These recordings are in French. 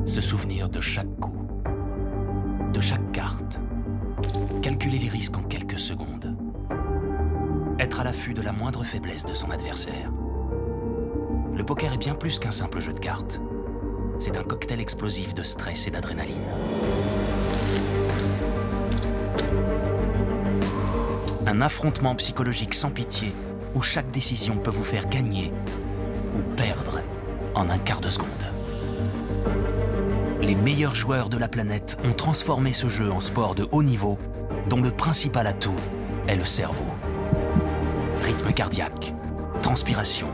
Se souvenir de chaque coup, de chaque carte, calculer les risques en quelques secondes, être à l'affût de la moindre faiblesse de son adversaire. Le poker est bien plus qu'un simple jeu de cartes. C'est un cocktail explosif de stress et d'adrénaline. Un affrontement psychologique sans pitié où chaque décision peut vous faire gagner ou perdre en un quart de seconde. Les meilleurs joueurs de la planète ont transformé ce jeu en sport de haut niveau dont le principal atout est le cerveau. Rythme cardiaque, transpiration,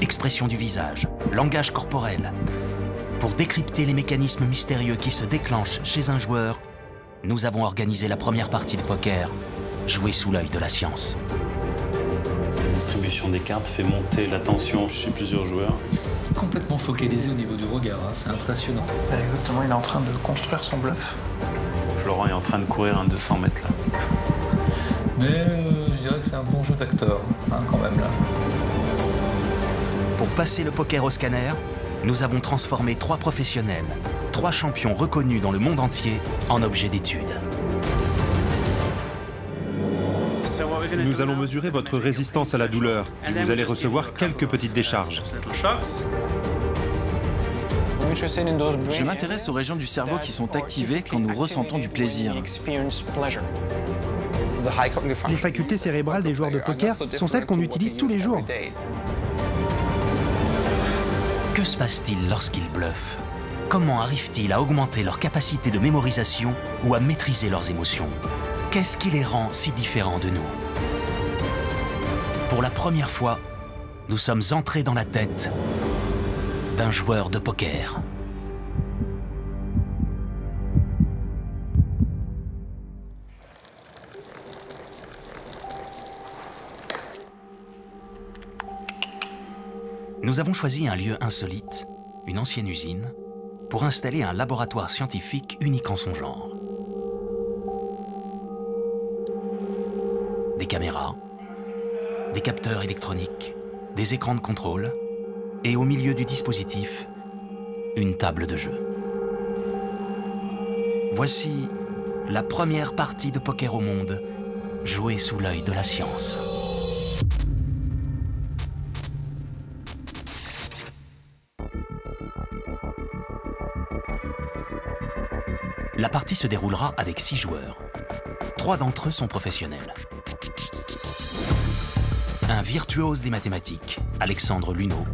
expression du visage, langage corporel. Pour décrypter les mécanismes mystérieux qui se déclenchent chez un joueur, nous avons organisé la première partie de poker, jouée sous l'œil de la science. La distribution des cartes fait monter la tension chez plusieurs joueurs. Complètement focalisé au niveau du regard, hein, c'est impressionnant. Exactement, il est en train de construire son bluff. Florent est en train de courir un 200 mètres là. Mais je dirais que c'est un bon jeu d'acteur, hein, quand même là. Pour passer le poker au scanner, nous avons transformé 3 professionnels, 3 champions reconnus dans le monde entier, en objets d'étude. Nous allons mesurer votre résistance à la douleur et vous allez recevoir quelques petites décharges. Je m'intéresse aux régions du cerveau qui sont activées quand nous ressentons du plaisir. Les facultés cérébrales des joueurs de poker sont celles qu'on utilise tous les jours. Que se passe-t-il lorsqu'ils bluffent? Comment arrivent-ils à augmenter leur capacité de mémorisation ou à maîtriser leurs émotions? Qu'est-ce qui les rend si différents de nous? Pour la première fois, nous sommes entrés dans la tête d'un joueur de poker. Nous avons choisi un lieu insolite, une ancienne usine, pour installer un laboratoire scientifique unique en son genre. Des caméras, des capteurs électroniques, des écrans de contrôle et au milieu du dispositif, une table de jeu. Voici la première partie de poker au monde, jouée sous l'œil de la science. La partie se déroulera avec 6 joueurs. 3 d'entre eux sont professionnels. Un virtuose des mathématiques, Alexandre Luneau.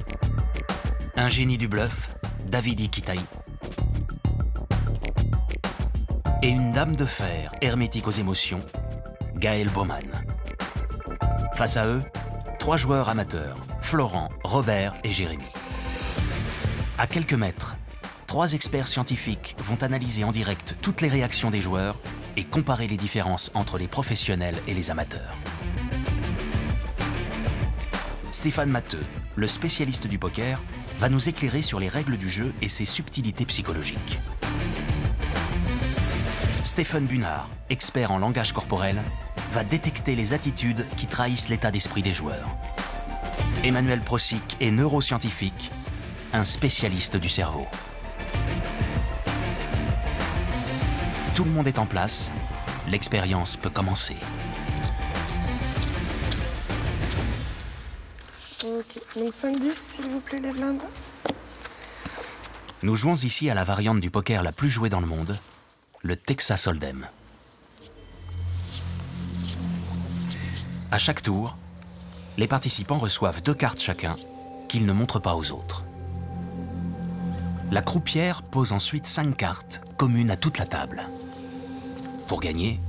Un génie du bluff, David Iquitaï. Et une dame de fer, hermétique aux émotions, Gaël Baumann. Face à eux, 3 joueurs amateurs, Florent, Robert et Jérémy. À quelques mètres, 3 experts scientifiques vont analyser en direct toutes les réactions des joueurs et comparer les différences entre les professionnels et les amateurs. Stéphane Matteux, le spécialiste du poker, va nous éclairer sur les règles du jeu et ses subtilités psychologiques. Stéphane Bunard, expert en langage corporel, va détecter les attitudes qui trahissent l'état d'esprit des joueurs. Emmanuel Prosic est neuroscientifique, un spécialiste du cerveau. Tout le monde est en place, l'expérience peut commencer. Ok, donc 5-10 s'il vous plaît les blindes. Nous jouons ici à la variante du poker la plus jouée dans le monde, le Texas Hold'em. À chaque tour, les participants reçoivent 2 cartes chacun qu'ils ne montrent pas aux autres. La croupière pose ensuite 5 cartes communes à toute la table. Pour gagner,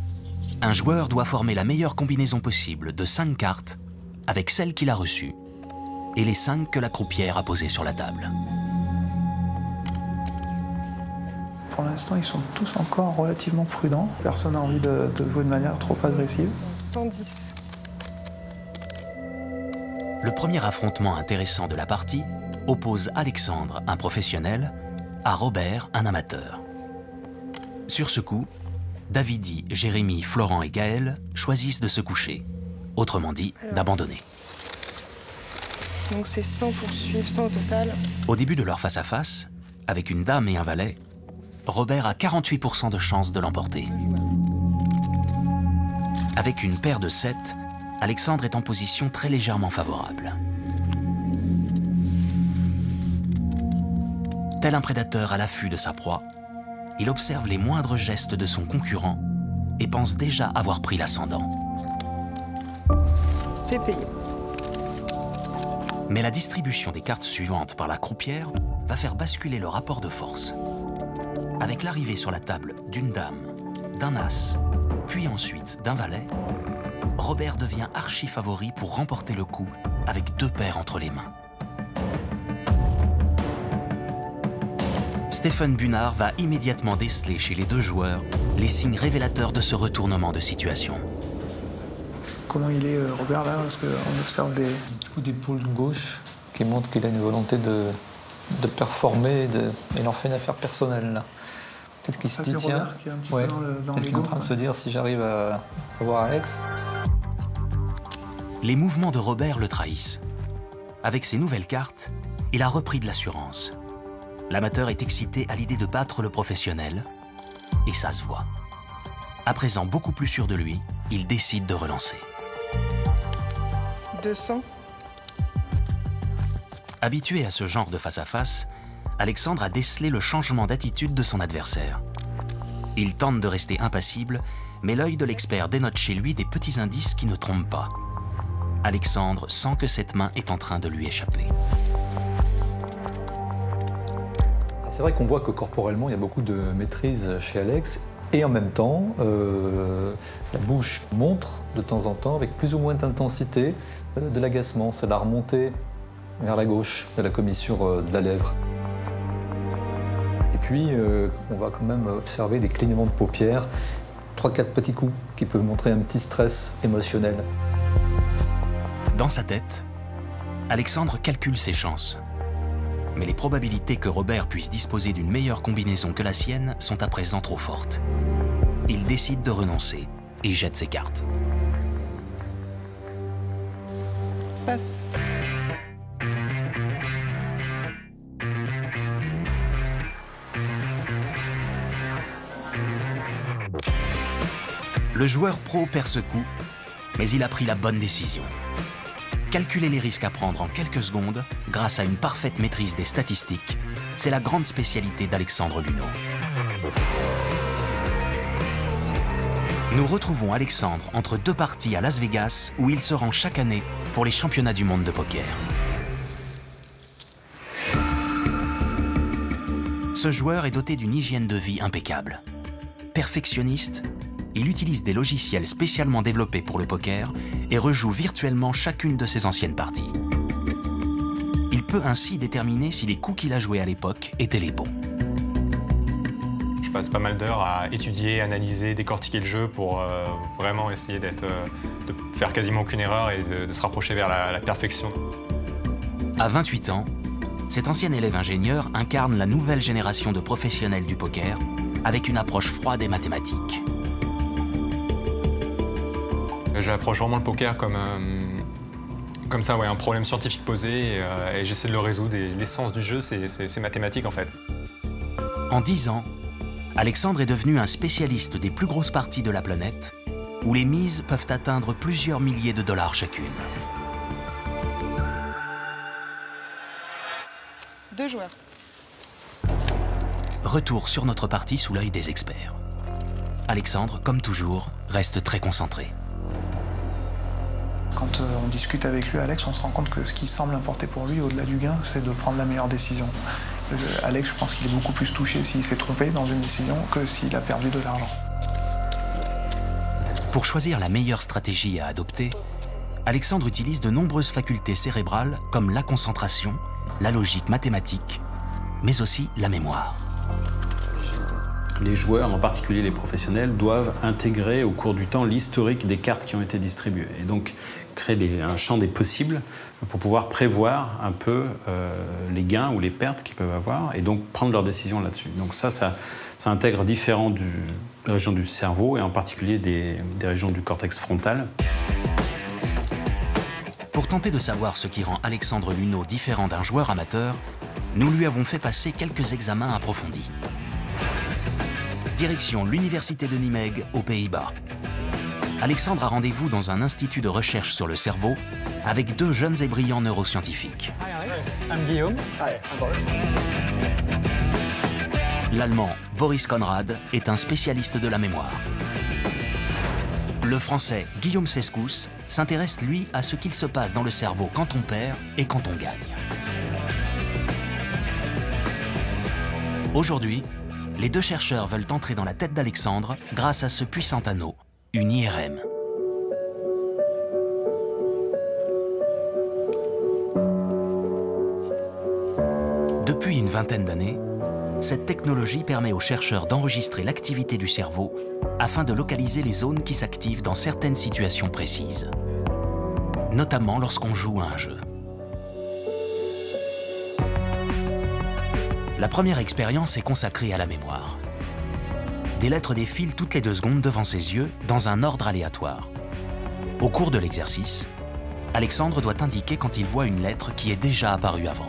un joueur doit former la meilleure combinaison possible de 5 cartes avec celle qu'il a reçue et les 5 que la croupière a posées sur la table. Pour l'instant, ils sont tous encore relativement prudents. Personne n'a envie de jouer de manière trop agressive. 110. Le premier affrontement intéressant de la partie oppose Alexandre, un professionnel, à Robert, un amateur. Sur ce coup, Davidi, Jérémy, Florent et Gaël choisissent de se coucher, autrement dit, d'abandonner. Donc c'est 100 pour suivre, 100 au total. Au début de leur face-à-face, Avec une dame et un valet, Robert a 48% de chance de l'emporter. Avec une paire de 7, Alexandre est en position très légèrement favorable. Tel un prédateur à l'affût de sa proie, il observe les moindres gestes de son concurrent et pense déjà avoir pris l'ascendant. C'est payé. Mais la distribution des cartes suivantes par la croupière va faire basculer le rapport de force. Avec l'arrivée sur la table d'une dame, d'un as, puis ensuite d'un valet, Robert devient archi-favori pour remporter le coup avec 2 paires entre les mains. Stephen Bunard va immédiatement déceler chez les 2 joueurs les signes révélateurs de ce retournement de situation. Comment il est, Robert, là? Parce qu'on observe des coups d'épaule gauche qui montrent qu'il a une volonté de performer, il en fait une affaire personnelle, là. Peut-être qu'il se dit, tiens, ouais, peut-être qu'il est en train de se dire, si j'arrive à voir Alex. Les mouvements de Robert le trahissent. Avec ses nouvelles cartes, il a repris de l'assurance. L'amateur est excité à l'idée de battre le professionnel, et ça se voit. À présent beaucoup plus sûr de lui, il décide de relancer. 200. Habitué à ce genre de face-à-face, Alexandre a décelé le changement d'attitude de son adversaire. Il tente de rester impassible, mais l'œil de l'expert dénote chez lui des petits indices qui ne trompent pas. Alexandre sent que cette main est en train de lui échapper. C'est vrai qu'on voit que corporellement, il y a beaucoup de maîtrise chez Alex. Et en même temps, la bouche montre de temps en temps, avec plus ou moins d'intensité, de l'agacement. C'est la remontée vers la gauche de la commissure de la lèvre. Et puis, on va quand même observer des clignements de paupières, 3-4 petits coups qui peuvent montrer un petit stress émotionnel. Dans sa tête, Alexandre calcule ses chances. Mais les probabilités que Robert puisse disposer d'une meilleure combinaison que la sienne sont à présent trop fortes. Il décide de renoncer et jette ses cartes. Passe. Le joueur pro perd ce coup, mais il a pris la bonne décision. Calculer les risques à prendre en quelques secondes, grâce à une parfaite maîtrise des statistiques, c'est la grande spécialité d'Alexandre Luneau. Nous retrouvons Alexandre entre 2 parties à Las Vegas, où il se rend chaque année pour les championnats du monde de poker. Ce joueur est doté d'une hygiène de vie impeccable. Perfectionniste, il utilise des logiciels spécialement développés pour le poker et rejoue virtuellement chacune de ses anciennes parties. Il peut ainsi déterminer si les coups qu'il a joués à l'époque étaient les bons. Je passe pas mal d'heures à étudier, analyser, décortiquer le jeu pour vraiment essayer de faire quasiment aucune erreur et de se rapprocher vers la perfection. À 28 ans, cet ancien élève ingénieur incarne la nouvelle génération de professionnels du poker avec une approche froide et mathématique. J'approche vraiment le poker comme ça, ouais, un problème scientifique posé et j'essaie de le résoudre. L'essence du jeu, c'est mathématique en fait. En 10 ans, Alexandre est devenu un spécialiste des plus grosses parties de la planète, où les mises peuvent atteindre plusieurs milliers de dollars chacune. 2 joueurs. Retour sur notre partie sous l'œil des experts. Alexandre, comme toujours, reste très concentré. Quand on discute avec lui, Alex, on se rend compte que ce qui semble importer pour lui, au-delà du gain, c'est de prendre la meilleure décision. Alex, je pense qu'il est beaucoup plus touché s'il s'est trompé dans une décision que s'il a perdu de l'argent. Pour choisir la meilleure stratégie à adopter, Alexandre utilise de nombreuses facultés cérébrales comme la concentration, la logique mathématique, mais aussi la mémoire. Les joueurs, en particulier les professionnels, doivent intégrer au cours du temps l'historique des cartes qui ont été distribuées et donc créer un champ des possibles pour pouvoir prévoir un peu les gains ou les pertes qu'ils peuvent avoir et donc prendre leurs décisions là-dessus. Donc ça intègre différentes régions du cerveau et en particulier des régions du cortex frontal. Pour tenter de savoir ce qui rend Alexandre Luneau différent d'un joueur amateur, nous lui avons fait passer quelques examens approfondis. Direction l'université de Nijmegen aux Pays-Bas. Alexandre a rendez-vous dans un institut de recherche sur le cerveau avec 2 jeunes et brillants neuroscientifiques. Hi Alex, I'm Guillaume. Hi, I'm Boris. L'Allemand Boris Conrad est un spécialiste de la mémoire. Le Français Guillaume Sescous s'intéresse, lui, à ce qu'il se passe dans le cerveau quand on perd et quand on gagne. Aujourd'hui, les 2 chercheurs veulent entrer dans la tête d'Alexandre grâce à ce puissant anneau, une IRM. Depuis une vingtaine d'années, cette technologie permet aux chercheurs d'enregistrer l'activité du cerveau afin de localiser les zones qui s'activent dans certaines situations précises, notamment lorsqu'on joue à un jeu. La première expérience est consacrée à la mémoire. Des lettres défilent toutes les 2 secondes devant ses yeux dans un ordre aléatoire. Au cours de l'exercice, Alexandre doit indiquer quand il voit une lettre qui est déjà apparue avant.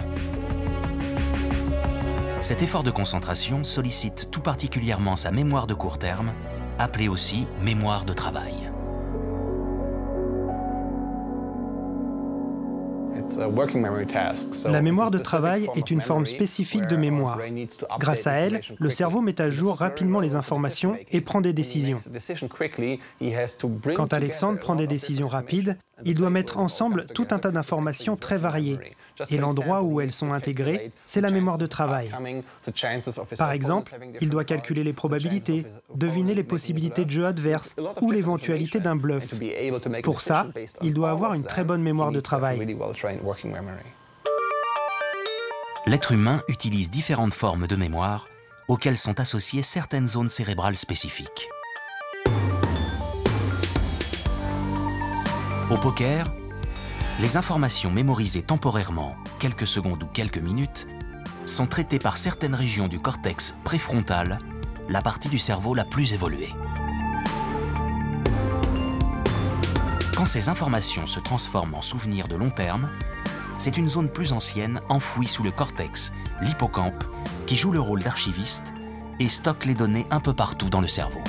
Cet effort de concentration sollicite tout particulièrement sa mémoire de court terme, appelée aussi mémoire de travail. La mémoire de travail est une forme spécifique de mémoire. Grâce à elle, le cerveau met à jour rapidement les informations et prend des décisions. Quand Alexandre prend des décisions rapides, il doit mettre ensemble tout un tas d'informations très variées. Et l'endroit où elles sont intégrées, c'est la mémoire de travail. Par exemple, il doit calculer les probabilités, deviner les possibilités de jeu adverse ou l'éventualité d'un bluff. Pour ça, il doit avoir une très bonne mémoire de travail. L'être humain utilise différentes formes de mémoire auxquelles sont associées certaines zones cérébrales spécifiques. Au poker, les informations mémorisées temporairement, quelques secondes ou quelques minutes, sont traitées par certaines régions du cortex préfrontal, la partie du cerveau la plus évoluée. Quand ces informations se transforment en souvenirs de long terme, c'est une zone plus ancienne enfouie sous le cortex, l'hippocampe, qui joue le rôle d'archiviste et stocke les données un peu partout dans le cerveau.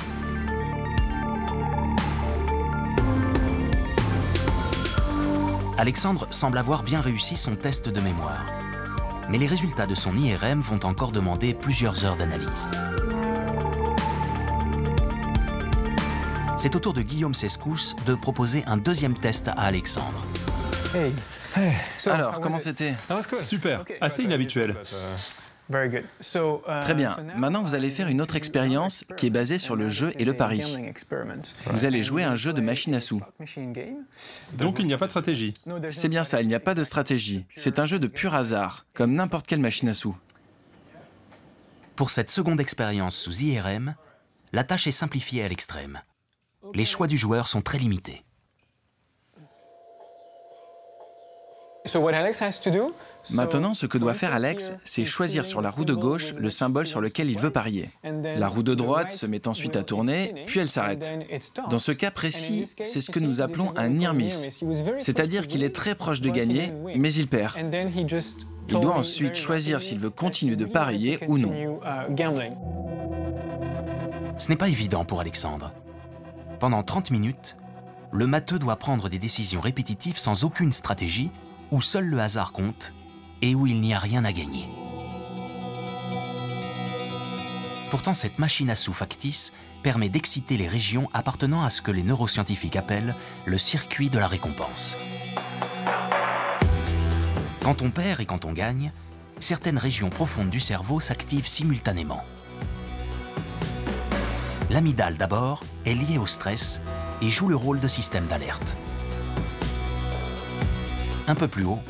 Alexandre semble avoir bien réussi son test de mémoire, mais les résultats de son IRM vont encore demander plusieurs heures d'analyse. C'est au tour de Guillaume Sescous de proposer un 2e test à Alexandre. Alors, comment c'était? Super, assez inhabituel. Très bien. Maintenant, vous allez faire une autre expérience qui est basée sur le jeu et le pari. Vous allez jouer à un jeu de machine à sous. Donc il n'y a pas de stratégie. C'est bien ça, il n'y a pas de stratégie. C'est un jeu de pur hasard, comme n'importe quelle machine à sous. Pour cette seconde expérience sous IRM, la tâche est simplifiée à l'extrême. Les choix du joueur sont très limités. Maintenant, ce que doit faire Alex, c'est choisir sur la roue de gauche le symbole sur lequel il veut parier. La roue de droite se met ensuite à tourner, puis elle s'arrête. Dans ce cas précis, c'est ce que nous appelons un near miss, c'est-à-dire qu'il est très proche de gagner, mais il perd. Il doit ensuite choisir s'il veut continuer de parier ou non. Ce n'est pas évident pour Alexandre. Pendant 30 minutes, le matheux doit prendre des décisions répétitives sans aucune stratégie, où seul le hasard compte et où il n'y a rien à gagner. Pourtant, cette machine à sous factice permet d'exciter les régions appartenant à ce que les neuroscientifiques appellent le circuit de la récompense. Quand on perd et quand on gagne, certaines régions profondes du cerveau s'activent simultanément. L'amygdale d'abord est liée au stress et joue le rôle de système d'alerte. Un peu plus haut,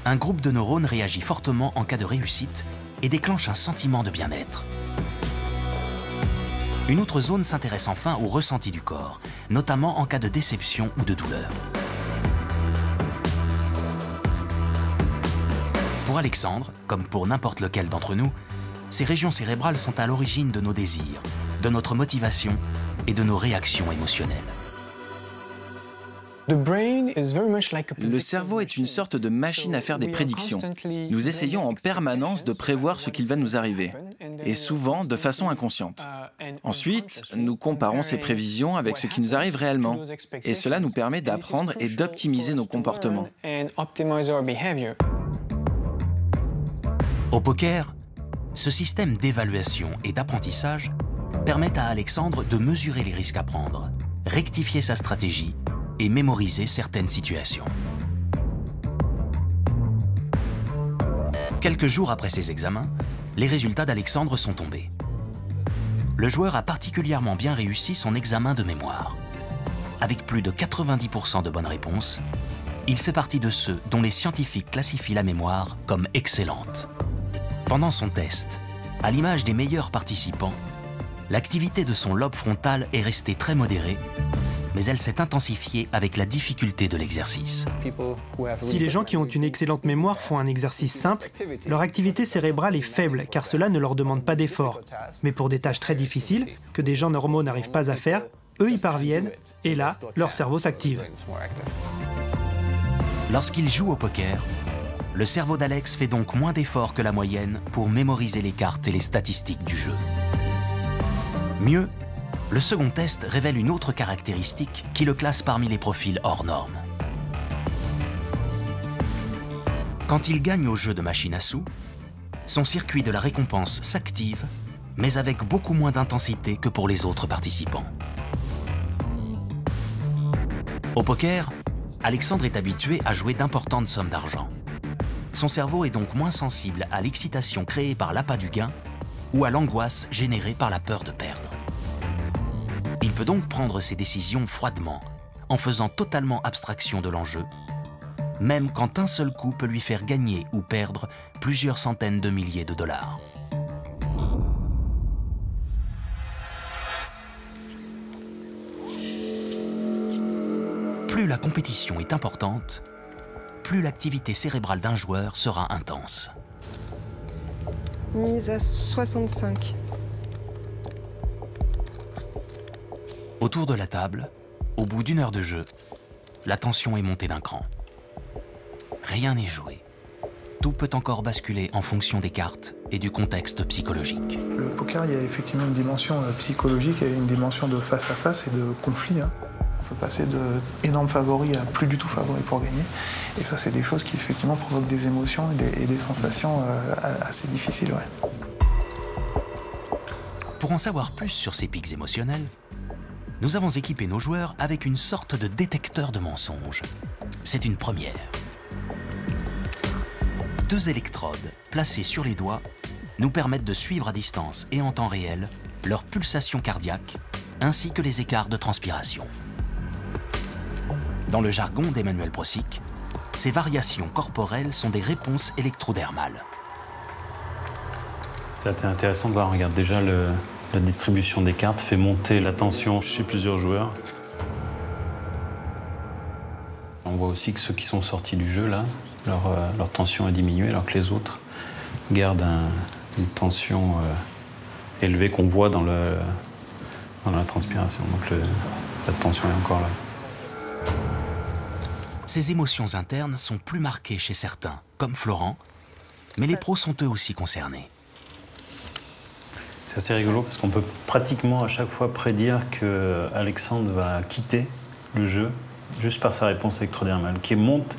un groupe de neurones réagit fortement en cas de réussite et déclenche un sentiment de bien-être. Une autre zone s'intéresse enfin au ressenti du corps, notamment en cas de déception ou de douleur. Pour Alexandre, comme pour n'importe lequel d'entre nous, ces régions cérébrales sont à l'origine de nos désirs, de notre motivation et de nos réactions émotionnelles. Le cerveau est une sorte de machine à faire des prédictions. Nous essayons en permanence de prévoir ce qu'il va nous arriver, et souvent de façon inconsciente. Ensuite, nous comparons ces prévisions avec ce qui nous arrive réellement, et cela nous permet d'apprendre et d'optimiser nos comportements. Au poker, ce système d'évaluation et d'apprentissage permet à Alexandre de mesurer les risques à prendre, rectifier sa stratégie et mémoriser certaines situations. Quelques jours après ses examens, les résultats d'Alexandre sont tombés. Le joueur a particulièrement bien réussi son examen de mémoire. Avec plus de 90% de bonnes réponses, il fait partie de ceux dont les scientifiques classifient la mémoire comme excellente. Pendant son test, à l'image des meilleurs participants, l'activité de son lobe frontal est restée très modérée, mais elle s'est intensifiée avec la difficulté de l'exercice. Si les gens qui ont une excellente mémoire font un exercice simple, leur activité cérébrale est faible car cela ne leur demande pas d'effort. Mais pour des tâches très difficiles, que des gens normaux n'arrivent pas à faire, eux y parviennent et là, leur cerveau s'active. Lorsqu'il joue au poker, le cerveau d'Alex fait donc moins d'efforts que la moyenne pour mémoriser les cartes et les statistiques du jeu. Mieux, le second test révèle une autre caractéristique qui le classe parmi les profils hors normes. Quand il gagne au jeu de machine à sous, son circuit de la récompense s'active, mais avec beaucoup moins d'intensité que pour les autres participants. Au poker, Alexandre est habitué à jouer d'importantes sommes d'argent. Son cerveau est donc moins sensible à l'excitation créée par l'appât du gain ou à l'angoisse générée par la peur de perdre. Il peut donc prendre ses décisions froidement, en faisant totalement abstraction de l'enjeu, même quand un seul coup peut lui faire gagner ou perdre plusieurs centaines de milliers de dollars. Plus la compétition est importante, plus l'activité cérébrale d'un joueur sera intense. Mise à 65. Autour de la table, au bout d'une heure de jeu, la tension est montée d'un cran. Rien n'est joué. Tout peut encore basculer en fonction des cartes et du contexte psychologique. Le poker, il y a effectivement une dimension psychologique et une dimension de face à face et de conflit. On peut passer d'énormes favoris à plus du tout favoris pour gagner. Et ça, c'est des choses qui effectivement provoquent des émotions et des sensations assez difficiles. Ouais. Pour en savoir plus sur ces pics émotionnels, nous avons équipé nos joueurs avec une sorte de détecteur de mensonges. C'est une première. 2 électrodes placées sur les doigts nous permettent de suivre à distance et en temps réel leur pulsation cardiaque ainsi que les écarts de transpiration. Dans le jargon d'Emmanuel Prosic, ces variations corporelles sont des réponses électrodermales. C'est intéressant de voir, regarde déjà la distribution des cartes fait monter la tension chez plusieurs joueurs. On voit aussi que ceux qui sont sortis du jeu, là, leur tension a diminué, alors que les autres gardent une tension élevée qu'on voit dans la transpiration. Donc la tension est encore là. Ces émotions internes sont plus marquées chez certains, comme Florent, mais les pros sont eux aussi concernés. C'est assez rigolo parce qu'on peut pratiquement à chaque fois prédire que Alexandre va quitter le jeu juste par sa réponse électrodermale, qui monte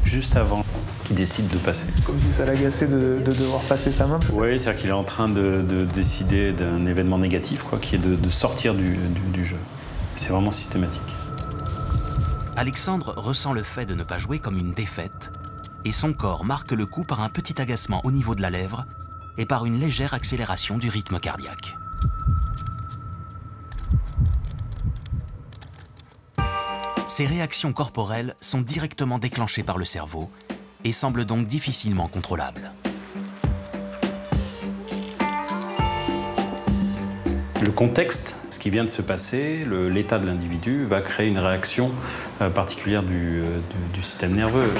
juste avant qu'il décide de passer. Comme si ça l'agaçait de devoir passer sa main. Oui, c'est-à-dire qu'il est en train de décider d'un événement négatif, quoi, qui est de sortir du jeu. C'est vraiment systématique. Alexandre ressent le fait de ne pas jouer comme une défaite, et son corps marque le coup par un petit agacement au niveau de la lèvre et par une légère accélération du rythme cardiaque. Ces réactions corporelles sont directement déclenchées par le cerveau et semblent donc difficilement contrôlables. Le contexte, ce qui vient de se passer, l'état de l'individu va créer une réaction particulière du système nerveux.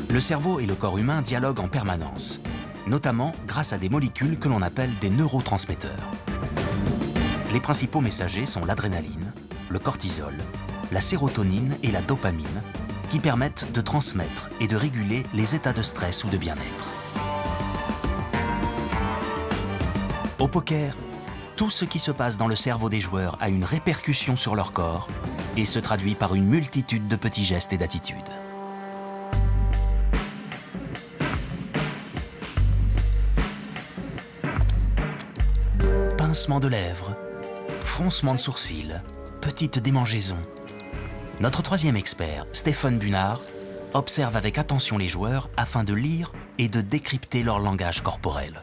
Le cerveau et le corps humain dialoguent en permanence, notamment grâce à des molécules que l'on appelle des neurotransmetteurs. Les principaux messagers sont l'adrénaline, le cortisol, la sérotonine et la dopamine, qui permettent de transmettre et de réguler les états de stress ou de bien-être. Au poker, tout ce qui se passe dans le cerveau des joueurs a une répercussion sur leur corps et se traduit par une multitude de petits gestes et d'attitudes. Pincement de lèvres, froncement de sourcils, petite démangeaison. Notre troisième expert, Stéphane Bunard, observe avec attention les joueurs afin de lire et de décrypter leur langage corporel.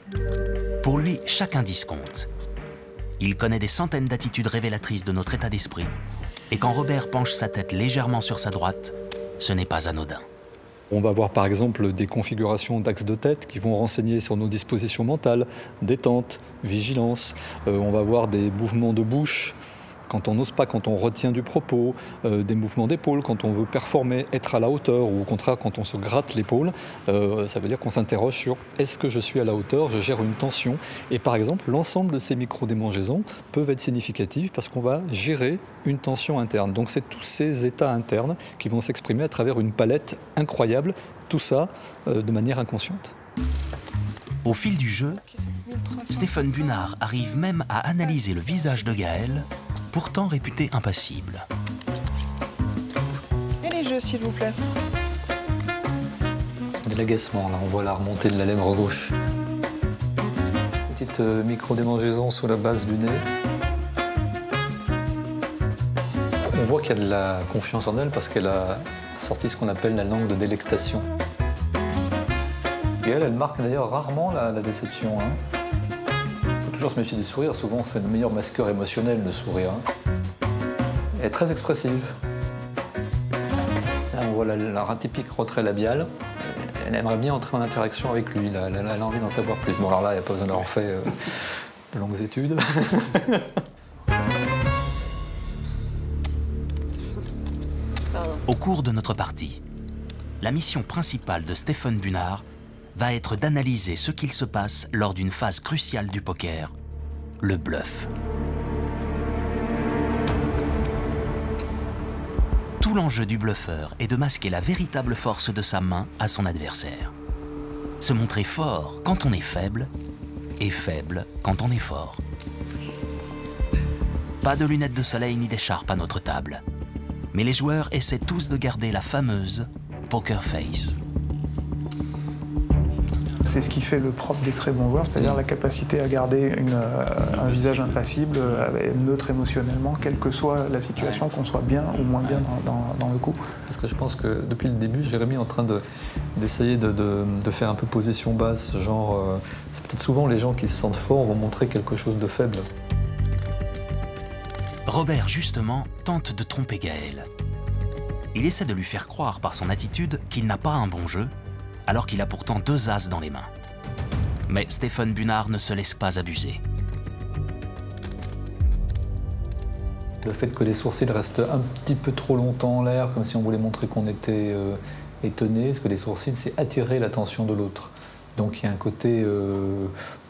Pour lui, chaque indice compte. Il connaît des centaines d'attitudes révélatrices de notre état d'esprit. Et quand Robert penche sa tête légèrement sur sa droite, ce n'est pas anodin. On va voir par exemple des configurations d'axes de tête qui vont renseigner sur nos dispositions mentales, détente, vigilance. On va voir des mouvements de bouche, quand on n'ose pas, quand on retient du propos, des mouvements d'épaule, quand on veut performer, être à la hauteur, ou au contraire quand on se gratte l'épaule, ça veut dire qu'on s'interroge sur est-ce que je suis à la hauteur, je gère une tension. Et par exemple, l'ensemble de ces micro-démangeaisons peuvent être significatifs parce qu'on va gérer une tension interne. Donc c'est tous ces états internes qui vont s'exprimer à travers une palette incroyable, tout ça de manière inconsciente. Au fil du jeu, Stéphane Bunard arrive même à analyser le visage de Gaël, pourtant réputé impassible. Et les jeux, s'il vous plaît. De l'agacement, là, on voit la remontée de la lèvre gauche. Petite micro-démangeaison sous la base du nez. On voit qu'il y a de la confiance en elle parce qu'elle a sorti ce qu'on appelle la langue de délectation. Et elle marque d'ailleurs rarement la déception. Il faut toujours se méfier du sourire. Souvent, c'est le meilleur masqueur émotionnel, le sourire. Elle est très expressive. Là, on voit un typique retrait labial. Elle aimerait bien entrer en interaction avec lui. Elle a envie d'en savoir plus. Bon, alors là, il n'y a pas besoin d'avoir fait de longues études. Au cours de notre partie, la mission principale de Stéphane Bunard va être d'analyser ce qu'il se passe lors d'une phase cruciale du poker, le bluff. Tout l'enjeu du bluffeur est de masquer la véritable force de sa main à son adversaire. Se montrer fort quand on est faible et faible quand on est fort. Pas de lunettes de soleil ni d'écharpe à notre table. Mais les joueurs essaient tous de garder la fameuse poker face. C'est ce qui fait le propre des très bons joueurs, c'est-à-dire la capacité à garder un visage impassible, neutre émotionnellement, quelle que soit la situation, qu'on soit bien ou moins bien dans le coup. Parce que je pense que depuis le début, Jérémy est en train d'essayer de faire un peu position basse, genre c'est peut-être souvent les gens qui se sentent forts vont montrer quelque chose de faible. Robert, justement, tente de tromper Gaël. Il essaie de lui faire croire par son attitude qu'il n'a pas un bon jeu, alors qu'il a pourtant 2 as dans les mains. Mais Stéphane Bunard ne se laisse pas abuser. Le fait que les sourcils restent un petit peu trop longtemps en l'air, comme si on voulait montrer qu'on était étonné, parce que les sourcils, c'est attirer l'attention de l'autre. Donc il y a un côté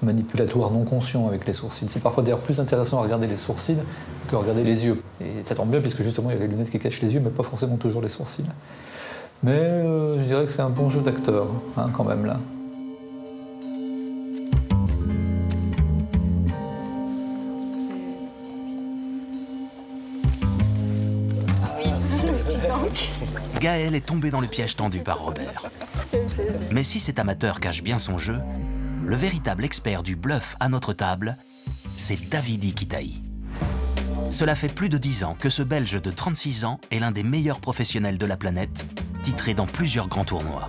manipulatoire non conscient avec les sourcils. C'est parfois d'ailleurs plus intéressant à regarder les sourcils que regarder les yeux. Et ça tombe bien puisque justement il y a les lunettes qui cachent les yeux, mais pas forcément toujours les sourcils. Mais je dirais que c'est un bon jeu d'acteur, hein, quand même là. Gaël est tombé dans le piège tendu par Robert. Mais si cet amateur cache bien son jeu, le véritable expert du bluff à notre table, c'est Davidi Kitaï. Cela fait plus de 10 ans que ce Belge de 36 ans est l'un des meilleurs professionnels de la planète, titré dans plusieurs grands tournois.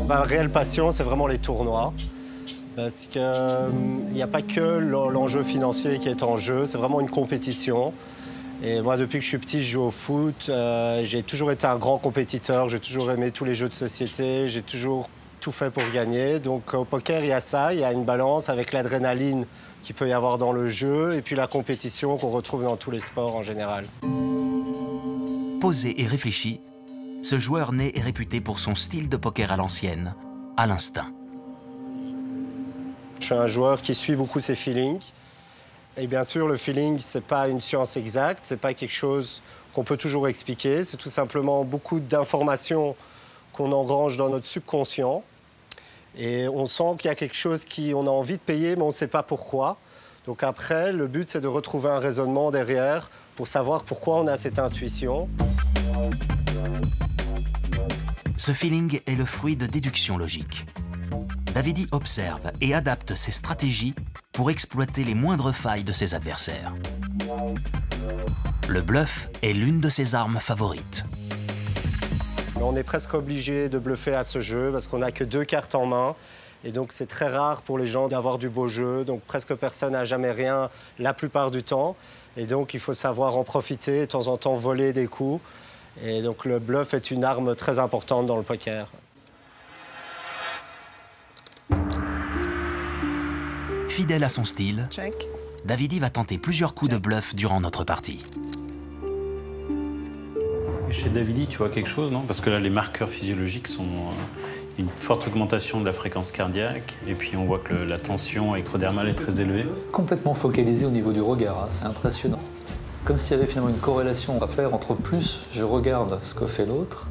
Ma réelle passion, c'est vraiment les tournois. Parce qu'il n'y a pas que l'enjeu financier qui est en jeu, c'est vraiment une compétition. Et moi, depuis que je suis petit, je joue au foot. J'ai toujours été un grand compétiteur, j'ai toujours aimé tous les jeux de société, j'ai toujours tout fait pour gagner. Donc au poker, il y a ça, il y a une balance avec l'adrénaline qu'il peut y avoir dans le jeu et puis la compétition qu'on retrouve dans tous les sports en général. Posé et réfléchi, ce joueur né est réputé pour son style de poker à l'ancienne, à l'instinct. Je suis un joueur qui suit beaucoup ses feelings. Et bien sûr, le feeling, ce n'est pas une science exacte, ce n'est pas quelque chose qu'on peut toujours expliquer. C'est tout simplement beaucoup d'informations qu'on engrange dans notre subconscient. Et on sent qu'il y a quelque chose qu'on a envie de payer, mais on ne sait pas pourquoi. Donc après, le but, c'est de retrouver un raisonnement derrière pour savoir pourquoi on a cette intuition. Ce feeling est le fruit de déduction logique. Davidi observe et adapte ses stratégies pour exploiter les moindres failles de ses adversaires. Le bluff est l'une de ses armes favorites. On est presque obligé de bluffer à ce jeu parce qu'on n'a que 2 cartes en main. Et donc c'est très rare pour les gens d'avoir du beau jeu. Donc presque personne n'a jamais rien la plupart du temps. Et donc il faut savoir en profiter, de temps en temps voler des coups. Et donc le bluff est une arme très importante dans le poker. Fidèle à son style, Davidi va tenter plusieurs coups de bluff durant notre partie. Et chez Davidi, tu vois quelque chose, non? Parce que là, les marqueurs physiologiques sont une forte augmentation de la fréquence cardiaque, et puis on voit que la tension électrodermale est très élevée. Complètement focalisé au niveau du regard, hein, c'est impressionnant. Comme s'il y avait finalement une corrélation à faire entre plus je regarde ce que fait l'autre,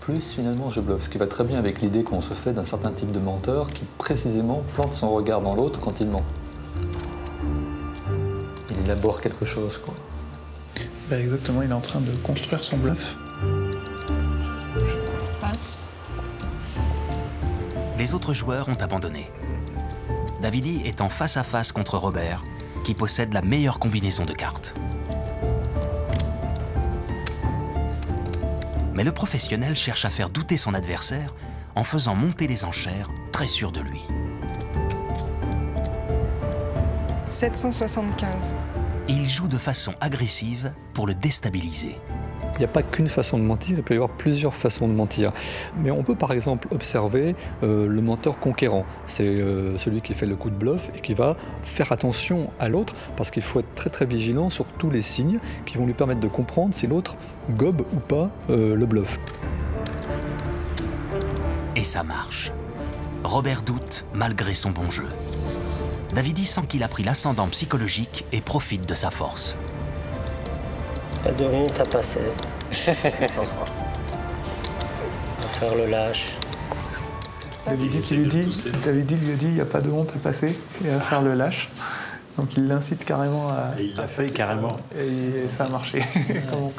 plus finalement je bluffe. Ce qui va très bien avec l'idée qu'on se fait d'un certain type de menteur qui précisément plante son regard dans l'autre quand il ment. Il élabore quelque chose, quoi. Bah exactement, il est en train de construire son bluff. Passe. Les autres joueurs ont abandonné. Davidi est en face à face contre Robert, qui possède la meilleure combinaison de cartes. Mais le professionnel cherche à faire douter son adversaire en faisant monter les enchères, très sûr de lui. 775. Il joue de façon agressive pour le déstabiliser. Il n'y a pas qu'une façon de mentir, il peut y avoir plusieurs façons de mentir. Mais on peut par exemple observer le menteur conquérant. C'est celui qui fait le coup de bluff et qui va faire attention à l'autre parce qu'il faut être très très vigilant sur tous les signes qui vont lui permettre de comprendre si l'autre gobe ou pas le bluff. Et ça marche. Robert doute malgré son bon jeu. Davidi sent qu'il a pris l'ascendant psychologique et profite de sa force. Pas de honte à passer. On va faire le lâche. Davidi lui a dit, il n'y a pas de honte à passer et à faire le lâche. Donc il l'incite carrément à... Et il l'a fait carrément. Et ça a marché.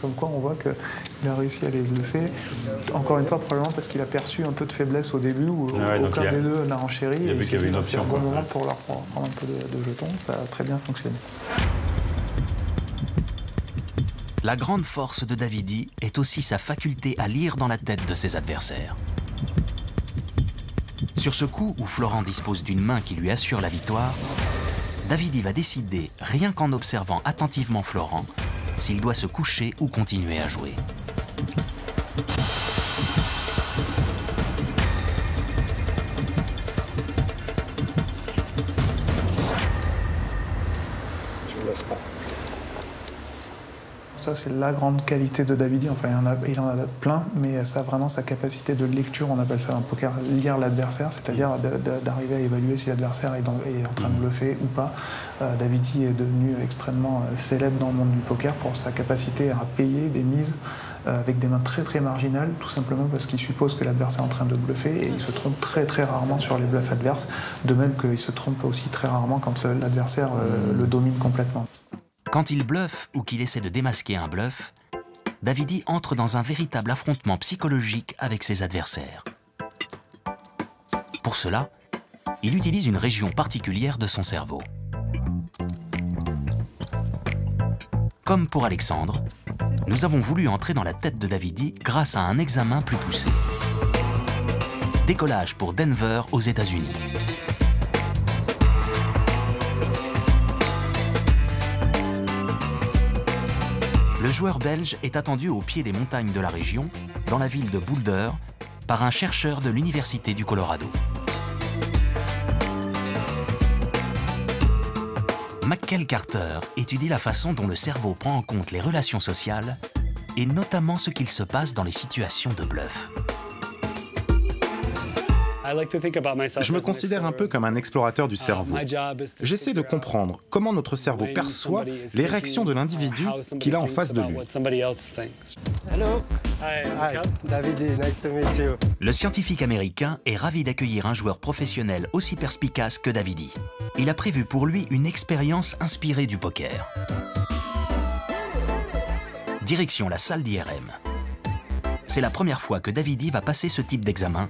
Comme quoi on voit qu'il a réussi à les bluffer. Encore une fois, probablement parce qu'il a perçu un peu de faiblesse au début où aucun des deux n'a enchéri. Il a vu qu'il y avait une option. C'est un bon moment pour leur prendre un peu de jetons. Ça a très bien fonctionné. La grande force de Davidi est aussi sa faculté à lire dans la tête de ses adversaires. Sur ce coup où Florent dispose d'une main qui lui assure la victoire, Davidi va décider, rien qu'en observant attentivement Florent, s'il doit se coucher ou continuer à jouer. Ça, c'est la grande qualité de Davidi. Enfin, il en a plein, mais ça a vraiment sa capacité de lecture, on appelle ça un poker, lire l'adversaire, c'est-à-dire d'arriver à évaluer si l'adversaire est en train de bluffer ou pas. Davidi est devenu extrêmement célèbre dans le monde du poker pour sa capacité à payer des mises avec des mains très très marginales, tout simplement parce qu'il suppose que l'adversaire est en train de bluffer et il se trompe très très rarement sur les bluffs adverses, de même qu'il se trompe aussi très rarement quand l'adversaire le domine complètement. Quand il bluffe ou qu'il essaie de démasquer un bluff, Davidi entre dans un véritable affrontement psychologique avec ses adversaires. Pour cela, il utilise une région particulière de son cerveau. Comme pour Alexandre, nous avons voulu entrer dans la tête de Davidi grâce à un examen plus poussé. Décollage pour Denver aux États-Unis. Le joueur belge est attendu au pied des montagnes de la région, dans la ville de Boulder, par un chercheur de l'Université du Colorado. McKell Carter étudie la façon dont le cerveau prend en compte les relations sociales et notamment ce qu'il se passe dans les situations de bluff. Je me considère un peu comme un explorateur du cerveau. J'essaie de comprendre comment notre cerveau perçoit les réactions de l'individu qu'il a en face de lui. Hello. Hi, Davidi, nice to meet you. Le scientifique américain est ravi d'accueillir un joueur professionnel aussi perspicace que Davidi. Il a prévu pour lui une expérience inspirée du poker. Direction la salle d'IRM. C'est la première fois que Davidi va passer ce type d'examen.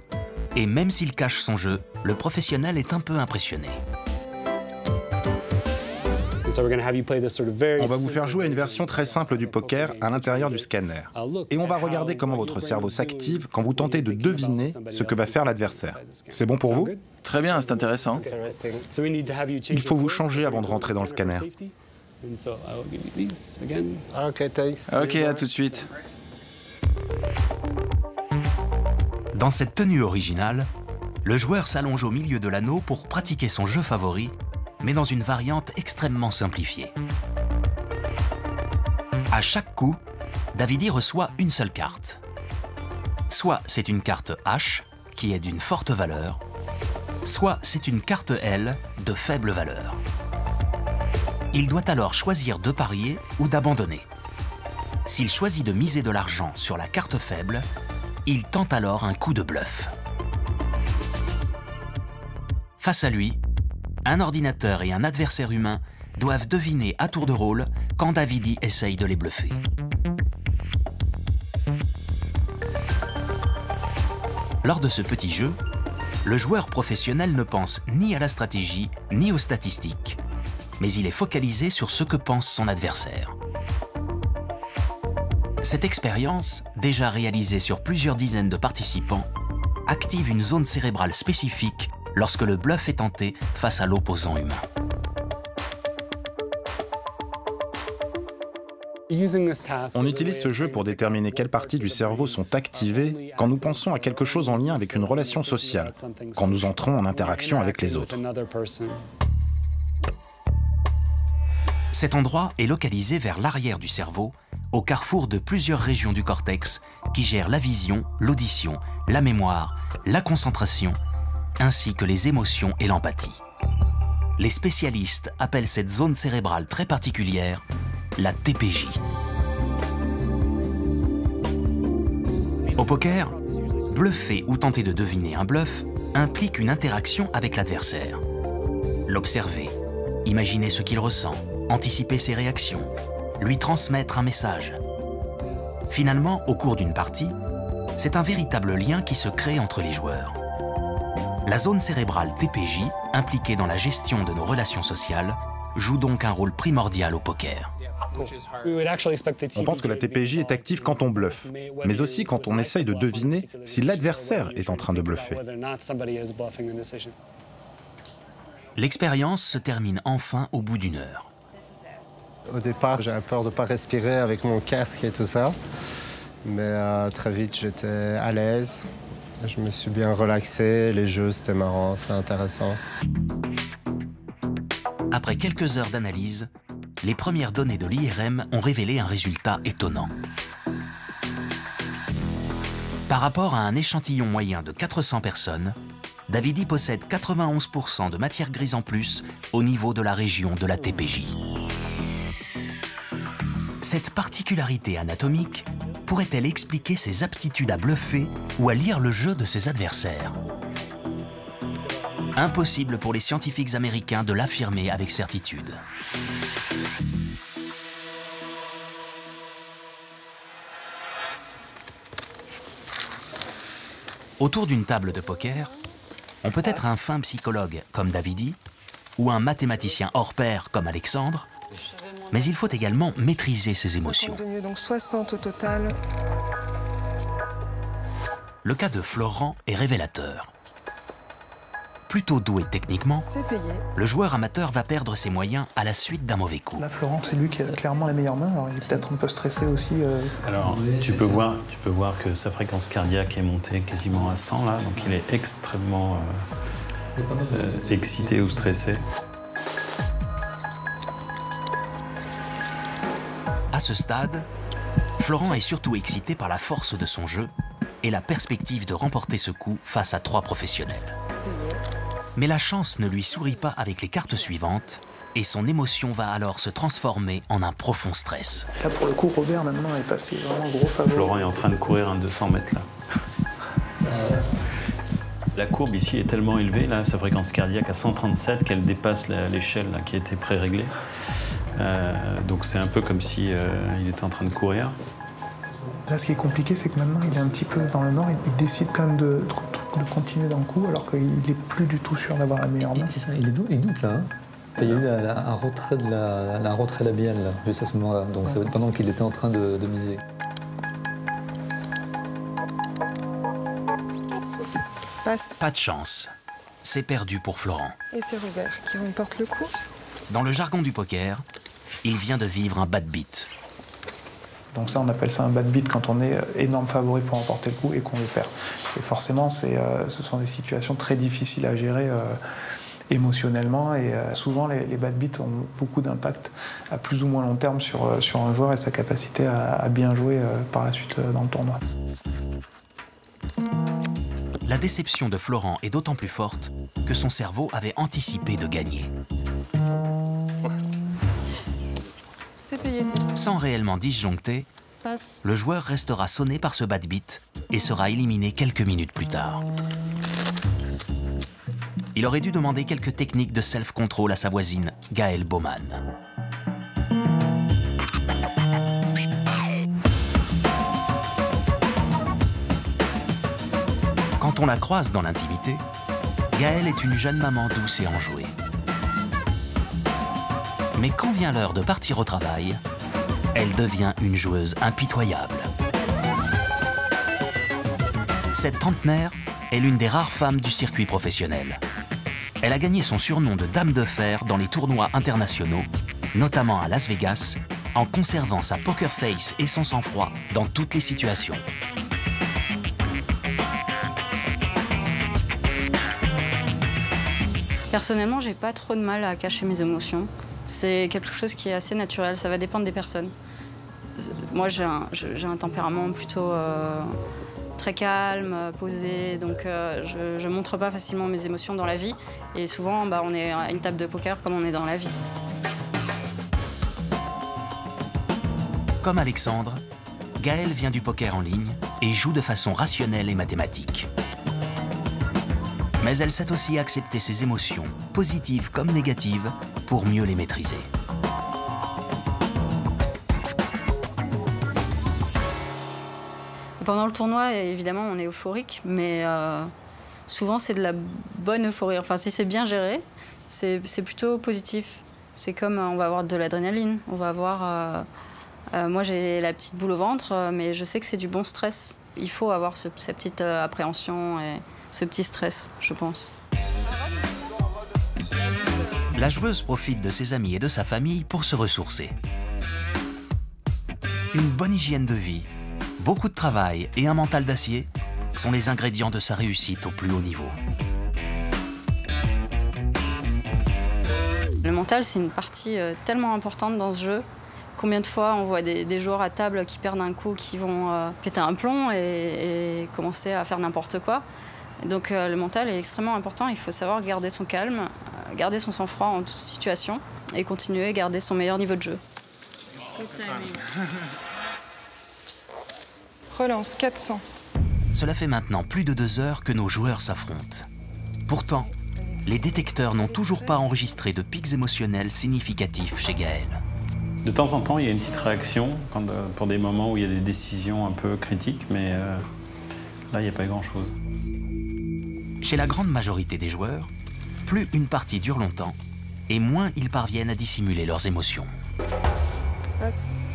Et même s'il cache son jeu, le professionnel est un peu impressionné. On va vous faire jouer à une version très simple du poker à l'intérieur du scanner. Et on va regarder comment votre cerveau s'active quand vous tentez de deviner ce que va faire l'adversaire. C'est bon pour vous? Très bien, c'est intéressant. Il faut vous changer avant de rentrer dans le scanner. Ok, thanks. Ok, à tout de suite. Dans cette tenue originale, le joueur s'allonge au milieu de l'anneau pour pratiquer son jeu favori, mais dans une variante extrêmement simplifiée. À chaque coup, Davidi reçoit une seule carte. Soit c'est une carte H, qui est d'une forte valeur, soit c'est une carte L de faible valeur. Il doit alors choisir de parier ou d'abandonner. S'il choisit de miser de l'argent sur la carte faible, il tente alors un coup de bluff. Face à lui, un ordinateur et un adversaire humain doivent deviner à tour de rôle quand Davidi essaye de les bluffer. Lors de ce petit jeu, le joueur professionnel ne pense ni à la stratégie ni aux statistiques, mais il est focalisé sur ce que pense son adversaire. Cette expérience, déjà réalisée sur plusieurs dizaines de participants, active une zone cérébrale spécifique lorsque le bluff est tenté face à l'opposant humain. On utilise ce jeu pour déterminer quelles parties du cerveau sont activées quand nous pensons à quelque chose en lien avec une relation sociale, quand nous entrons en interaction avec les autres. Cet endroit est localisé vers l'arrière du cerveau, au carrefour de plusieurs régions du cortex qui gèrent la vision, l'audition, la mémoire, la concentration, ainsi que les émotions et l'empathie. Les spécialistes appellent cette zone cérébrale très particulière la TPJ. Au poker, bluffer ou tenter de deviner un bluff implique une interaction avec l'adversaire. L'observer, imaginer ce qu'il ressent, anticiper ses réactions, lui transmettre un message. Finalement, au cours d'une partie, c'est un véritable lien qui se crée entre les joueurs. La zone cérébrale TPJ, impliquée dans la gestion de nos relations sociales, joue donc un rôle primordial au poker. On pense que la TPJ est active quand on bluffe, mais aussi quand on essaye de deviner si l'adversaire est en train de bluffer. L'expérience se termine enfin au bout d'1 heure. Au départ, j'avais peur de ne pas respirer avec mon casque et tout ça. Mais très vite, j'étais à l'aise. Je me suis bien relaxé. Les jeux, c'était marrant, c'était intéressant. Après quelques heures d'analyse, les premières données de l'IRM ont révélé un résultat étonnant. Par rapport à un échantillon moyen de 400 personnes, Davidi possède 91% de matière grise en plus au niveau de la région de la TPJ. Cette particularité anatomique pourrait-elle expliquer ses aptitudes à bluffer ou à lire le jeu de ses adversaires? Impossible pour les scientifiques américains de l'affirmer avec certitude. Autour d'une table de poker, on peut être un fin psychologue comme Davidi ou un mathématicien hors pair comme Alexandre, mais il faut également maîtriser ses émotions. De mieux, donc 60 au total. Le cas de Florent est révélateur. Plutôt doué techniquement, le joueur amateur va perdre ses moyens à la suite d'un mauvais coup. Là, Florent, c'est lui qui a clairement la meilleure main. Alors, il est peut-être un peu stressé aussi. Alors, tu peux voir que sa fréquence cardiaque est montée quasiment à 100 là, donc il est extrêmement excité ou stressé. ce stade, Florent est surtout excité par la force de son jeu et la perspective de remporter ce coup face à 3 professionnels. Mais la chance ne lui sourit pas avec les cartes suivantes et son émotion va alors se transformer en un profond stress. Là, pour le coup, Robert, maintenant, est passé vraiment gros favori. Florent est en train de courir un 200 mètres, là. La courbe ici est tellement élevée, là, sa fréquence cardiaque à 137, qu'elle dépasse l'échelle qui a été pré-réglée. Donc c'est un peu comme si il était en train de courir. Là, ce qui est compliqué, c'est que maintenant, il est un petit peu dans le nord. Il décide quand même de continuer dans le coup, alors qu'il n'est plus du tout sûr d'avoir la meilleure main. C'est ça, il doute là. Hein. Il y a eu un retrait labial là, juste à ce moment-là. Donc ça veut dire pendant qu'il était en train de miser. Passe. Pas de chance. C'est perdu pour Florent. Et c'est Robert qui remporte le coup. Dans le jargon du poker, il vient de vivre un bad beat. Donc ça, on appelle ça un bad beat quand on est énorme favori pour remporter le coup et qu'on le perd. Et forcément, ce sont des situations très difficiles à gérer émotionnellement. Et souvent, les bad beats ont beaucoup d'impact à plus ou moins long terme sur un joueur et sa capacité à bien jouer par la suite dans le tournoi. La déception de Florent est d'autant plus forte que son cerveau avait anticipé de gagner. C'est payé 10. Sans réellement disjoncter, Passe. le joueur restera sonné par ce bad beat et sera éliminé quelques minutes plus tard. Il aurait dû demander quelques techniques de self-control à sa voisine, Gaëlle Baumann. Quand on la croise dans l'intimité, Gaëlle est une jeune maman douce et enjouée. Mais quand vient l'heure de partir au travail, elle devient une joueuse impitoyable. Cette trentenaire est l'une des rares femmes du circuit professionnel. Elle a gagné son surnom de Dame de Fer dans les tournois internationaux, notamment à Las Vegas, en conservant sa poker face et son sang-froid dans toutes les situations. Personnellement, j'ai pas trop de mal à cacher mes émotions. C'est quelque chose qui est assez naturel, ça va dépendre des personnes. Moi, j'ai un tempérament plutôt très calme, posé, donc je montre pas facilement mes émotions dans la vie. Et souvent, on est à une table de poker comme on est dans la vie. Comme Alexandre, Gaëlle vient du poker en ligne et joue de façon rationnelle et mathématique. Mais elle sait aussi accepter ses émotions, positives comme négatives, pour mieux les maîtriser. Pendant le tournoi, évidemment, on est euphorique, mais souvent, c'est de la bonne euphorie. Enfin, si c'est bien géré, c'est plutôt positif. C'est comme on va avoir de l'adrénaline, on va avoir... moi, j'ai la petite boule au ventre, mais je sais que c'est du bon stress. Il faut avoir cette petite appréhension et ce petit stress, je pense. La joueuse profite de ses amis et de sa famille pour se ressourcer. Une bonne hygiène de vie, beaucoup de travail et un mental d'acier sont les ingrédients de sa réussite au plus haut niveau. Le mental, c'est une partie tellement importante dans ce jeu. Combien de fois on voit des joueurs à table qui perdent un coup, qui vont péter un plomb et commencer à faire n'importe quoi. Donc le mental est extrêmement important, il faut savoir garder son calme, garder son sang-froid en toute situation et continuer à garder son meilleur niveau de jeu. Relance 400. Cela fait maintenant plus de 2 heures que nos joueurs s'affrontent. Pourtant, les détecteurs n'ont toujours pas enregistré de pics émotionnels significatifs chez Gaëlle. De temps en temps, il y a une petite réaction pour des moments où il y a des décisions un peu critiques, mais là, il n'y a pas grand-chose. Chez la grande majorité des joueurs, plus une partie dure longtemps, et moins ils parviennent à dissimuler leurs émotions. Passe.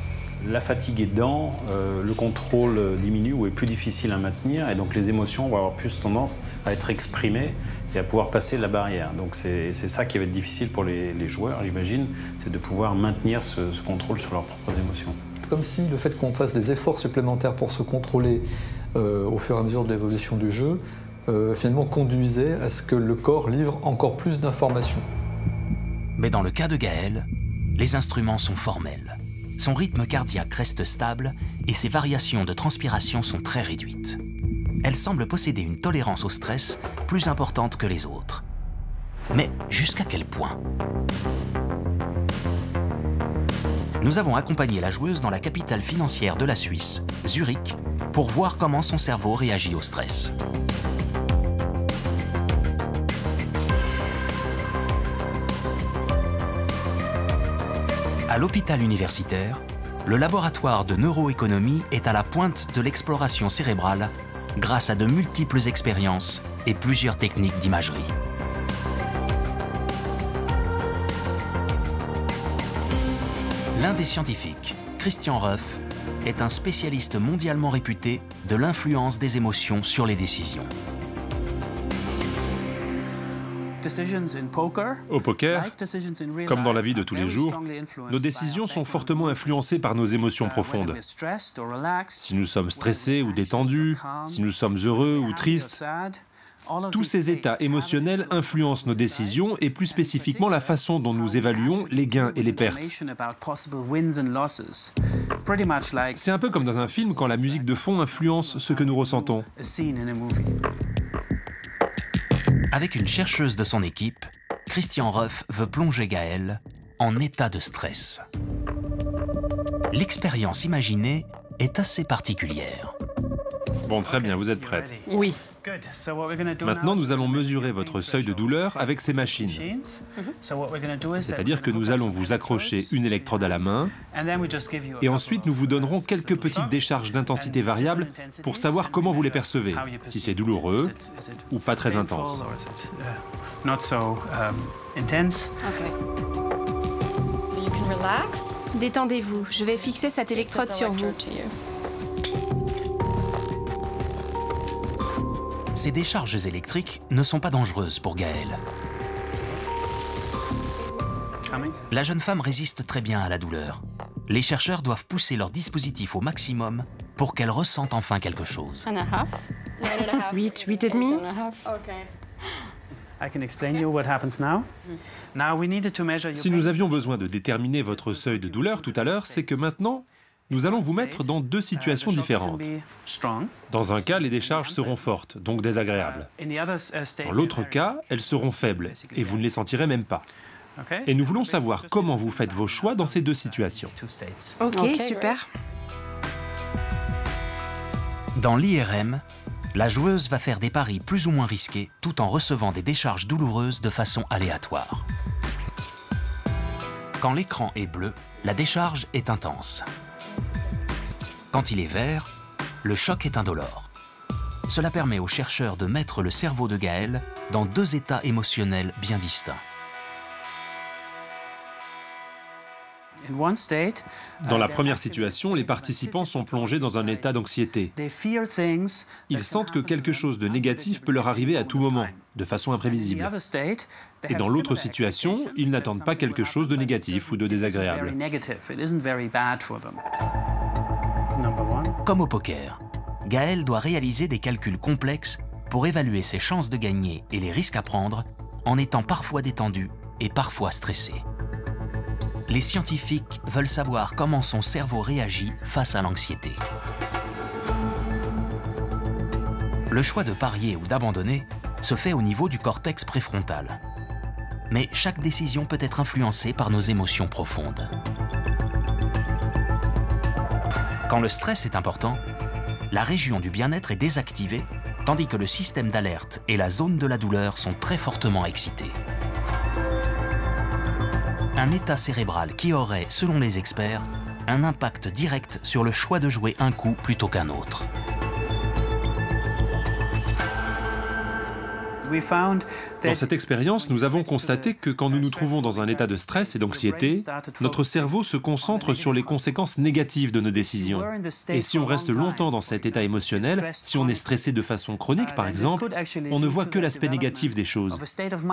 La fatigue aidant, le contrôle diminue ou est plus difficile à maintenir, et donc les émotions vont avoir plus tendance à être exprimées et à pouvoir passer la barrière. Donc c'est ça qui va être difficile pour les joueurs, j'imagine, c'est de pouvoir maintenir ce contrôle sur leurs propres émotions. Comme si le fait qu'on fasse des efforts supplémentaires pour se contrôler au fur et à mesure de l'évolution du jeu, finalement conduisait à ce que le corps livre encore plus d'informations. Mais dans le cas de Gaëlle, les instruments sont formels. son rythme cardiaque reste stable et ses variations de transpiration sont très réduites. Elle semble posséder une tolérance au stress plus importante que les autres. Mais jusqu'à quel point? Nous avons accompagné la joueuse dans la capitale financière de la Suisse, Zurich, pour voir comment son cerveau réagit au stress. À l'hôpital universitaire, le laboratoire de neuroéconomie est à la pointe de l'exploration cérébrale grâce à de multiples expériences et plusieurs techniques d'imagerie. L'un des scientifiques, Christian Ruff, est un spécialiste mondialement réputé de l'influence des émotions sur les décisions. Au poker, comme dans la vie de tous les jours, nos décisions sont fortement influencées par nos émotions profondes. Si nous sommes stressés ou détendus, si nous sommes heureux ou tristes, tous ces états émotionnels influencent nos décisions et plus spécifiquement la façon dont nous évaluons les gains et les pertes. C'est un peu comme dans un film quand la musique de fond influence ce que nous ressentons. Avec une chercheuse de son équipe, Christian Ruff veut plonger Gaël en état de stress. L'expérience imaginée est assez particulière. Bon, très bien, vous êtes prête? Oui. Maintenant, nous allons mesurer votre seuil de douleur avec ces machines. C'est-à-dire que nous allons vous accrocher une électrode à la main et ensuite nous vous donnerons quelques petites décharges d'intensité variable pour savoir comment vous les percevez, si c'est douloureux ou pas très intense. Détendez-vous, je vais fixer cette électrode sur vous. Ces décharges électriques ne sont pas dangereuses pour Gaël. La jeune femme résiste très bien à la douleur. Les chercheurs doivent pousser leur dispositif au maximum pour qu'elle ressente enfin quelque chose. 8, 8,5. Si nous avions besoin de déterminer votre seuil de douleur tout à l'heure, c'est que maintenant, nous allons vous mettre dans deux situations différentes. Dans un cas, les décharges seront fortes, donc désagréables. Dans l'autre cas, elles seront faibles, et vous ne les sentirez même pas. Et nous voulons savoir comment vous faites vos choix dans ces deux situations. Ok, super. Dans l'IRM, la joueuse va faire des paris plus ou moins risqués tout en recevant des décharges douloureuses de façon aléatoire. Quand l'écran est bleu, la décharge est intense. Quand il est vert, le choc est indolore. Cela permet aux chercheurs de mettre le cerveau de Gaël dans deux états émotionnels bien distincts. Dans la première situation, les participants sont plongés dans un état d'anxiété. Ils sentent que quelque chose de négatif peut leur arriver à tout moment, de façon imprévisible. Et dans l'autre situation, ils n'attendent pas quelque chose de négatif ou de désagréable. Comme au poker, Gaël doit réaliser des calculs complexes pour évaluer ses chances de gagner et les risques à prendre en étant parfois détendu et parfois stressé. Les scientifiques veulent savoir comment son cerveau réagit face à l'anxiété. Le choix de parier ou d'abandonner se fait au niveau du cortex préfrontal. Mais chaque décision peut être influencée par nos émotions profondes. Quand le stress est important, la région du bien-être est désactivée, tandis que le système d'alerte et la zone de la douleur sont très fortement excités. Un état cérébral qui aurait, selon les experts, un impact direct sur le choix de jouer un coup plutôt qu'un autre. Dans cette expérience, nous avons constaté que quand nous nous trouvons dans un état de stress et d'anxiété, notre cerveau se concentre sur les conséquences négatives de nos décisions. Et si on reste longtemps dans cet état émotionnel, si on est stressé de façon chronique par exemple, on ne voit que l'aspect négatif des choses.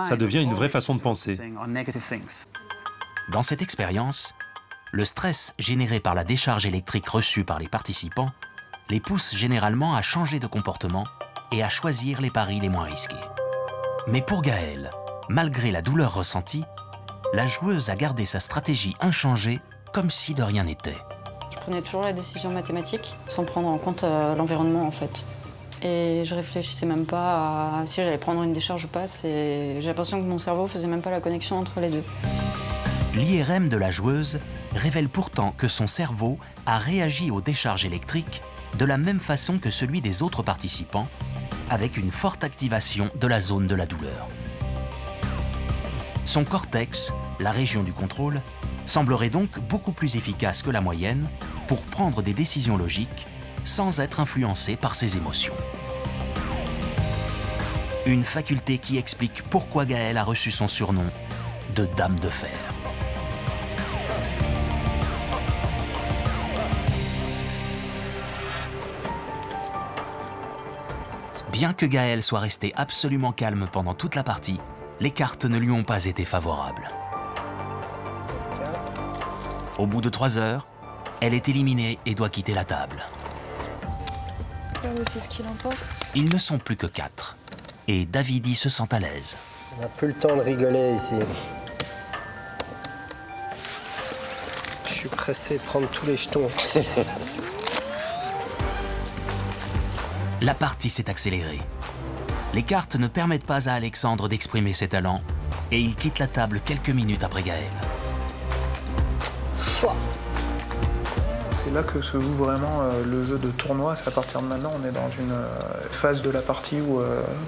Ça devient une vraie façon de penser. Dans cette expérience, le stress généré par la décharge électrique reçue par les participants les pousse généralement à changer de comportement et à choisir les paris les moins risqués. Mais pour Gaël, malgré la douleur ressentie, la joueuse a gardé sa stratégie inchangée comme si de rien n'était. Je prenais toujours la décision mathématique, sans prendre en compte l'environnement en fait. Et je réfléchissais même pas à si j'allais prendre une décharge ou pas. J'ai l'impression que mon cerveau faisait même pas la connexion entre les deux. L'IRM de la joueuse révèle pourtant que son cerveau a réagi aux décharges électriques de la même façon que celui des autres participants, avec une forte activation de la zone de la douleur. Son cortex, la région du contrôle, semblerait donc beaucoup plus efficace que la moyenne pour prendre des décisions logiques sans être influencé par ses émotions. Une faculté qui explique pourquoi Gaël a reçu son surnom de Dame de Fer. Bien que Gaël soit resté absolument calme pendant toute la partie, les cartes ne lui ont pas été favorables. Au bout de 3 heures, elle est éliminée et doit quitter la table. C'est ce qu'il emporte. Ils ne sont plus que 4. Et Davidi se sent à l'aise. On n'a plus le temps de rigoler ici. Je suis pressé de prendre tous les jetons. La partie s'est accélérée. Les cartes ne permettent pas à Alexandre d'exprimer ses talents et il quitte la table quelques minutes après Gaël. C'est là que se joue vraiment le jeu de tournoi. C'est à partir de maintenant, on est dans une phase de la partie où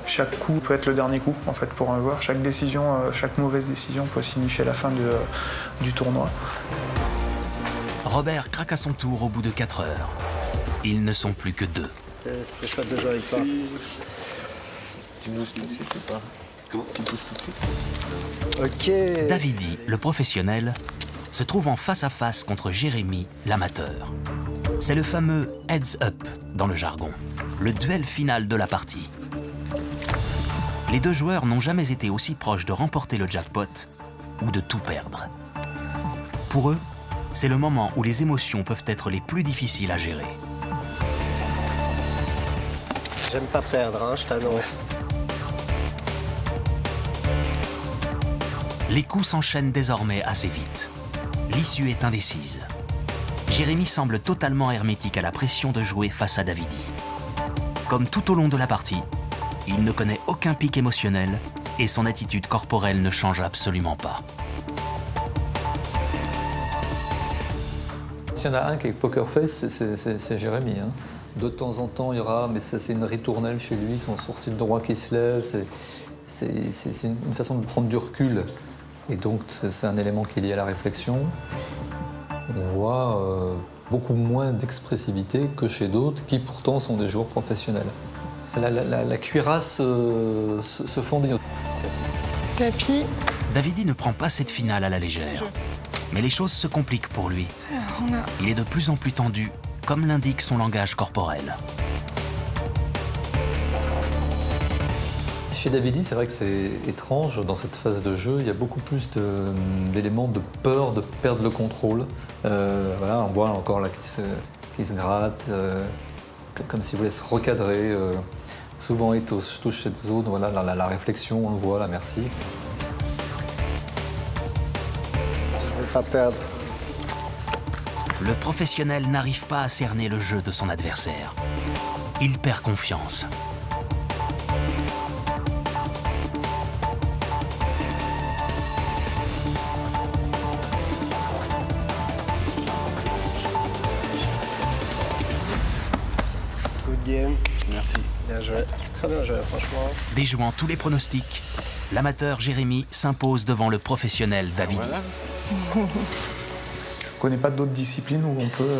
chaque coup peut être le dernier coup en fait, pour un joueur. Chaque décision, chaque mauvaise décision peut signifier la fin du tournoi. Robert craque à son tour au bout de 4 heures. Ils ne sont plus que 2. C'était chouette de jouer avec toi. Ok. Davidi, le professionnel, se trouve en face à face contre Jérémy, l'amateur. C'est le fameux heads up dans le jargon, le duel final de la partie. Les deux joueurs n'ont jamais été aussi proches de remporter le jackpot ou de tout perdre. Pour eux, c'est le moment où les émotions peuvent être les plus difficiles à gérer. J'aime pas perdre, hein, je t'annonce. Les coups s'enchaînent désormais assez vite. L'issue est indécise. Jérémy semble totalement hermétique à la pression de jouer face à Davidi. Comme tout au long de la partie, il ne connaît aucun pic émotionnel et son attitude corporelle ne change absolument pas. S'il y en a un qui est poker face, c'est Jérémy. Hein. De temps en temps, il y aura, mais c'est une ritournelle chez lui, son sourcil droit qui se lève. C'est une façon de prendre du recul. Et donc, c'est un élément qui est lié à la réflexion. On voit beaucoup moins d'expressivité que chez d'autres qui, pourtant, sont des joueurs professionnels. La cuirasse se fondit. Tapis. Davidi ne prend pas cette finale à la légère. Mais les choses se compliquent pour lui. Il est de plus en plus tendu, comme l'indique son langage corporel. Chez Davidi, c'est vrai que c'est étrange, dans cette phase de jeu, il y a beaucoup plus d'éléments de peur de perdre le contrôle. Voilà, on voit encore là qui se gratte, comme s'il voulait se recadrer. Souvent, il touche cette zone, voilà, la réflexion, on le voit, là, merci. Je ne veux pas perdre. Le professionnel n'arrive pas à cerner le jeu de son adversaire. Il perd confiance. Good game. Merci. Bien joué. Très bien joué, franchement. Déjouant tous les pronostics, l'amateur Jérémy s'impose devant le professionnel Davidi. Voilà. Je ne connais pas d'autres disciplines où on peut,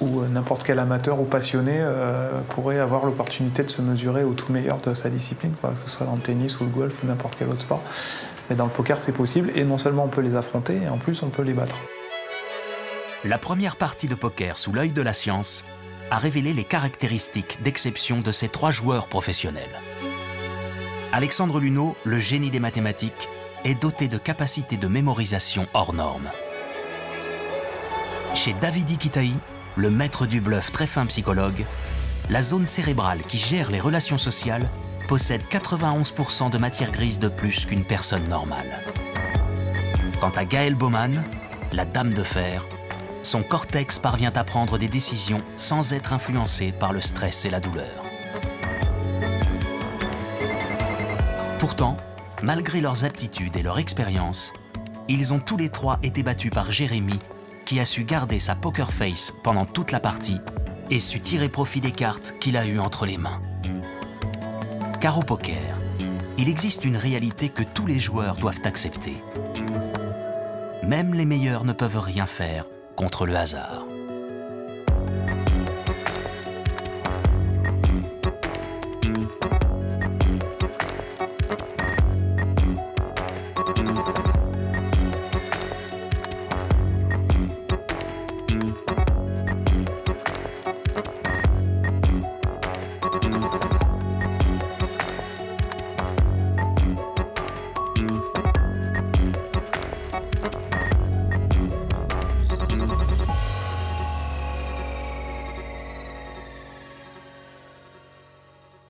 où n'importe quel amateur ou passionné pourrait avoir l'opportunité de se mesurer au tout meilleur de sa discipline, quoi, que ce soit dans le tennis ou le golf ou n'importe quel autre sport. Mais dans le poker, c'est possible, et non seulement on peut les affronter, et en plus on peut les battre. La première partie de poker sous l'œil de la science a révélé les caractéristiques d'exception de ces 3 joueurs professionnels. Alexandre Luneau, le génie des mathématiques, est doté de capacités de mémorisation hors normes. Chez Davidi Kitaï, le maître du bluff très fin psychologue, la zone cérébrale qui gère les relations sociales possède 91% de matière grise de plus qu'une personne normale. Quant à Gaël Bowman, la dame de fer, son cortex parvient à prendre des décisions sans être influencé par le stress et la douleur. Pourtant, malgré leurs aptitudes et leur expérience, ils ont tous les trois été battus par Jérémy, qui a su garder sa poker face pendant toute la partie et su tirer profit des cartes qu'il a eues entre les mains. Car au poker, il existe une réalité que tous les joueurs doivent accepter. Même les meilleurs ne peuvent rien faire contre le hasard.